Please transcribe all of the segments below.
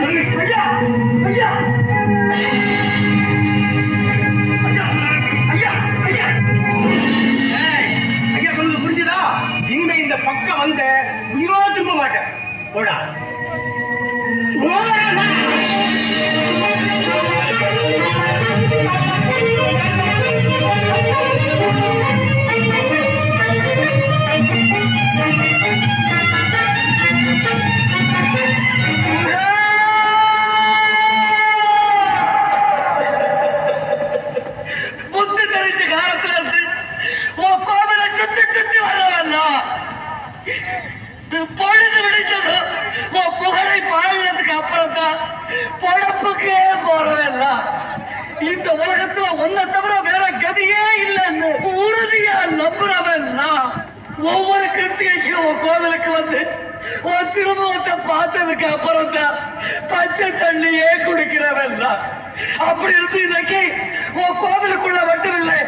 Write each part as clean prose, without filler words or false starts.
ஐயா ஐயா ஐயா ஐயா ஐயா சொல்லுங்க, புரிஞ்சுதா? இனிமே இந்த பக்கம் வந்த உயிரோட திரும்ப மாட்டேன். போடா. புத்தி தெரிஞ்ச காலத்துல இருந்து உன் கோவிலை சுத்தி சுத்தி வரலன்னா பொழுது விடிச்சது உன் புகழை பாடுறதுக்கு அப்புறம் தான் பொழப்புக்கே போறதெல்லாம். இந்த உலகத்துல ஒன்ன தவிர வேற கதியே இல்லைன்னு உறுதியா நம்புறவன் நான். ஒவ்வொரு கிருத்திகைக்கும் உன் கோவிலுக்கு வந்து உன் திருமுகத்தை பார்த்ததுக்கு அப்புறம் தான் பச்சை தண்ணியே குடிக்கிறவன் தான். அப்படி இருந்து இன்னைக்கு உன் கோவிலுக்குள்ள மட்டும் இல்லை,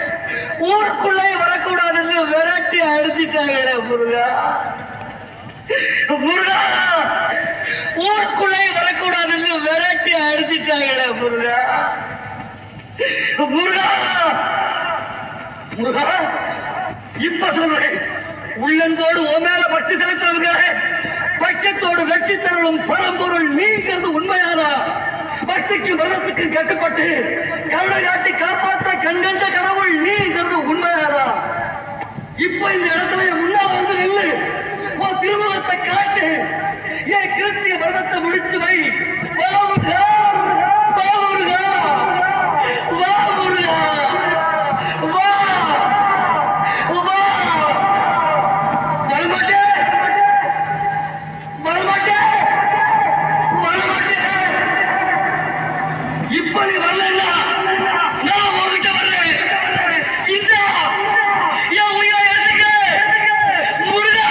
ஊருக்குள்ளே வரக்கூடாதுன்னு விரட்டி அடிச்சிட்டாங்களே முருகா. முருகா, ஊருக்குள்ளே வரக்கூடாதுன்னு விரட்டி அடிச்சிட்டாங்களே முருகா. முருகா முருகா, இப்ப சொல்றேன், உள்ளன்போடு ஓ மேல பக்தி செலுத்துறவங்க பட்சத்தோடு வெற்றி தருளும் பரம்பொருள் நீங்கிறது உண்மையானா? பக்திக்கு விரதத்துக்கு கட்டுப்பட்டு கருணை காட்டி காப்பாற்ற கண்கண்ட கடவுள் நீங்கிறது உண்மையானா? இப்ப இந்த இடத்துல முன்னா வந்து நில்லு, உன் திருமுகத்தை காட்டு, என் கிருத்திய விரதத்தை முடிச்சு வை. வா முருகா, வா முருகா, வா முருகா, வா வா. வரமாட்டேன் வரமாட்டேன் வரமாட்டேன். இப்ப நீ வரலன்னா நான் உங்ககிட்ட வர்றேன். இந்த என் உயிரை எடுத்துக்க முருகா.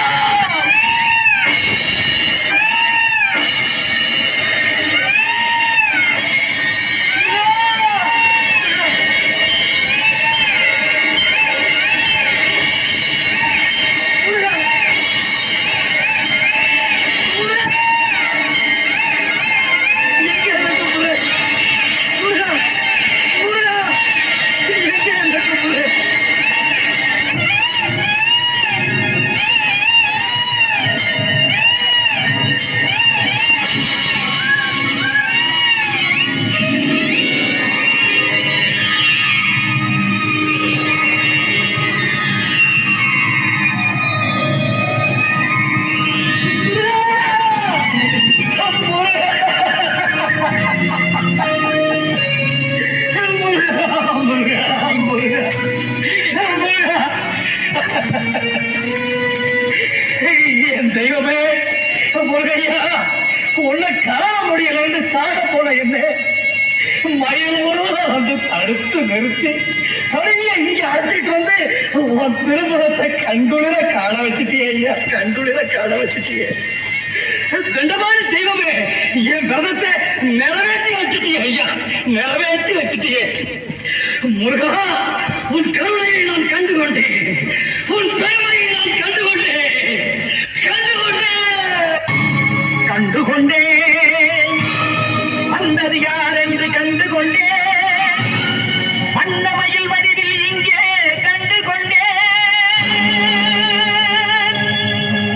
என் தெய்வமே முருகையா, உன்னை காண முடியலன்னு சாக போன என்ன மயில் முருகன் வந்து தடுத்து நிறுத்தி தனியா இங்க அழைச்சிட்டு வந்து உன் திருமணத்தை கண்குளிர காண வச்சுட்டியே ஐயா, கண்குளிர காண வச்சுட்டியே. தண்டமான தெய்வமே, என் விரதத்தை நிறைவேற்றி வச்சுட்டியே ஐயா, நிறைவேற்றி வச்சுட்டியே. முருகா, உன் கருணையை நான் கண்டு கொண்டேன், உன் பெருமையை நான் கண்டு கொண்டேன், கண்டு கொண்டேன். வந்தது யார் என்று கண்டு கொண்டேன், வண்ணமயில் வடிவில் இங்கே கண்டு கொண்டேன்.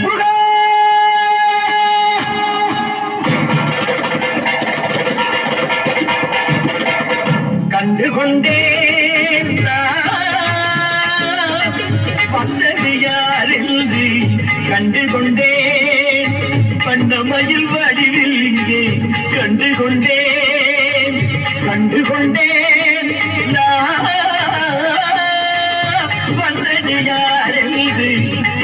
முருகா, கண்டு கொண்டேன். வந்தது யார் என்று கண்டு கொண்டேன், வண்ணமயில் வடிவில் இங்கே கண்டு கொண்டேன், கண்டு கொண்டேன். வந்தது யார் என்று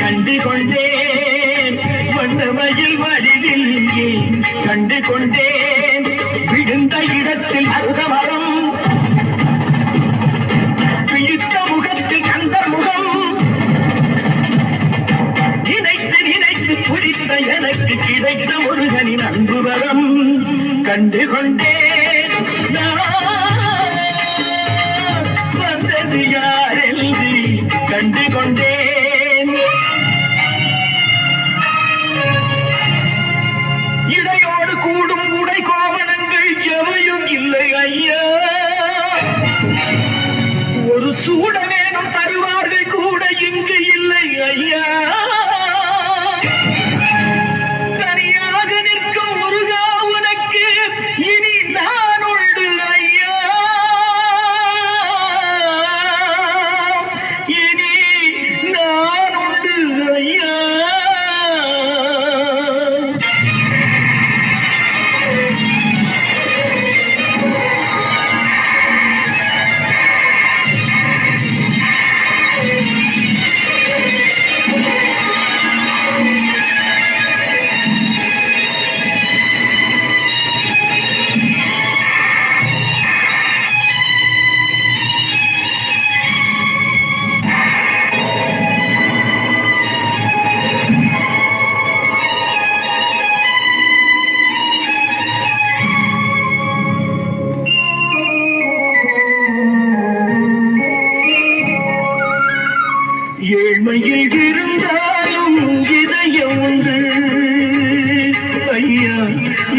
கண்டு கொண்டேன், வண்ணமயில் வடிவில் இங்கே கண்டு கொண்டேன். விழுந்த இடத்தில் அருகமரம், பிடித்த முகத்தில் கந்த முகம், நினைத்து நினைத்து துடித்த எனக்கு கிடைத்த முருகனின் அன்பு வரம் கண்டு கொண்டேன். வந்தது யார் என்று கண்டு கொண்டேன். இடையோடு கூடும் உடை கோவன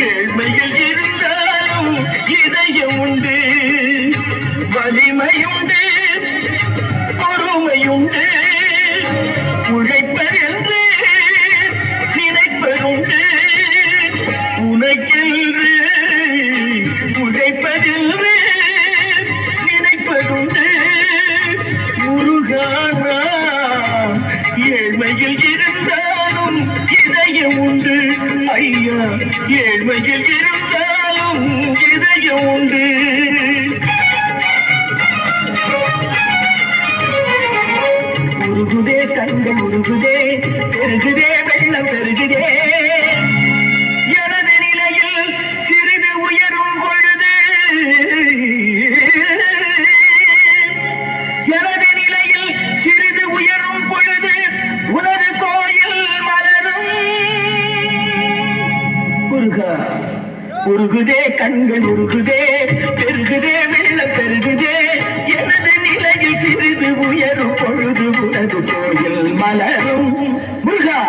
ஏழ்மையில் இருந்தாலும் இதயம் உண்டு, வலிமையுண்டு, பொறுமையுண்டு, உழைப்பதென்று நினைப்பதுண்டு. உனக்கென்று உழைப்பதென்று நினைப்பதுண்டு. முருகானா ஏழ்மையில் இருந்தாலும் இதயம் உண்டு. ஐயா ஏழ்மையில் இருந்தாலும் இதயம் உண்டு. உருகுதே கண்கள் உருகுதே, பெருகுதே வெள்ளம் பெருகுதே. எனது நிலையில் சிறிது உயரும் பொழுது, எனது நிலையில் சிறிது உயரும் பொழுது உனது கோயில் மலரும். முருகா உருகுதே கண்கள் உருகுதே, பெருகுதே வெள்ளம் பெருகுதே. எனது நிலையில் சிறிது உயரும் பொழுது உனது கோயில் மலரும். முருகா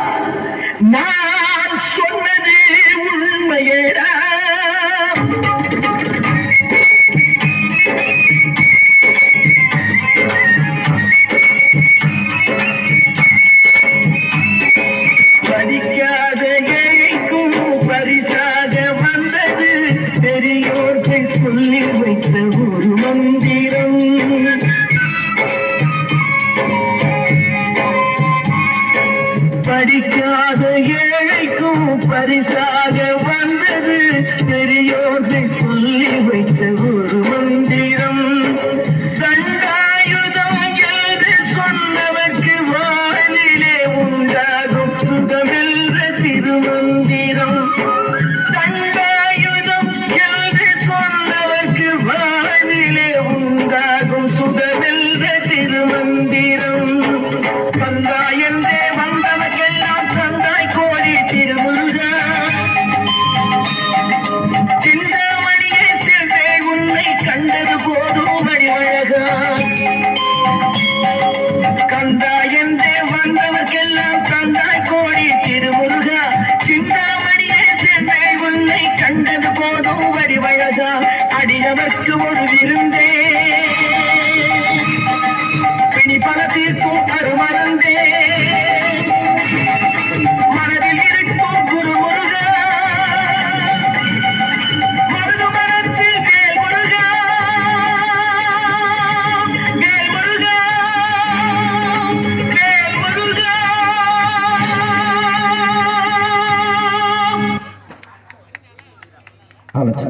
நான் சொன்னது உண்மையேடா. படிக்காத ஏழைக்கும் பரிசாக வந்தது பெரியோர்கள் சொல்லி வைத்த ஒரு மந்திரம். படிக்காத ஏழைக்கும் பரிசாக வந்தது பெரியோர்கள் சொல்லி வைத்த ஒரு மந்திரம். தண்டாயுதம் என்று சொன்னவர்க்கு வாழ்விலே உண்டாகும் சுகமென்ற திருமந்திரம். தண்டாயுதம் என்று சொன்னவர்க்கு வாழ்விலே உண்டாகும் சுகமென்ற திருமந்திரம். தந்தாய் என்றே வந்தவர்க்கெல்லாம் தந்தாய் கோடி திருமுருகா. சிந்தாமணியே சென்றே உன்னை கண்டது போதும் மணிவழகா. கந்தாய் என்றே வந்தவர்க்கெல்லாம் தந்தாய் கோடி திருமுருகா. சிந்தாமணியே சென்றே உன்னை கண்டது போதும் வடிவழகா. அடியவர்க்கு ஒரு விருந்தே, பிணி பல தீர்க்கும் அருமருந்தே, மனதில் இருக்கும் குரு முருகா. மருது மரத்தில் வேல் முருகா, வேல் முருகா, வேல் முருகா. Alex.